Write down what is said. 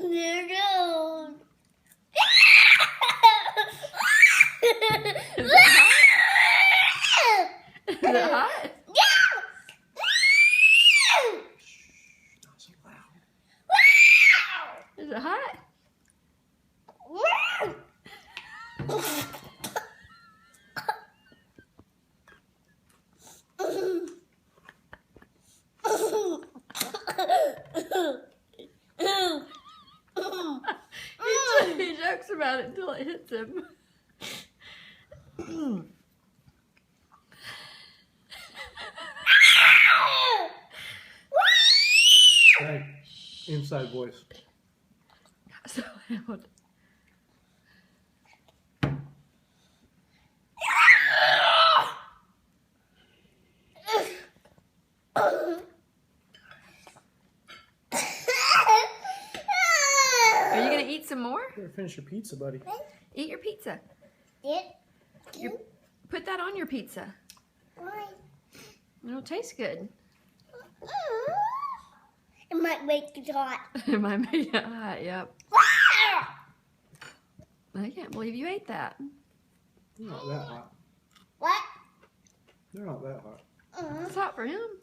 Is it hot? Is it hot? He jokes about it until it hits him. Hey, inside voice. So loud. Are you gonna eat some more? You better finish your pizza, buddy. Eat your pizza. Put that on your pizza. It'll taste good. It might make it hot. It might make it hot, yep. I can't believe you ate that. They're not that hot. What? They're not that hot. It's hot for him.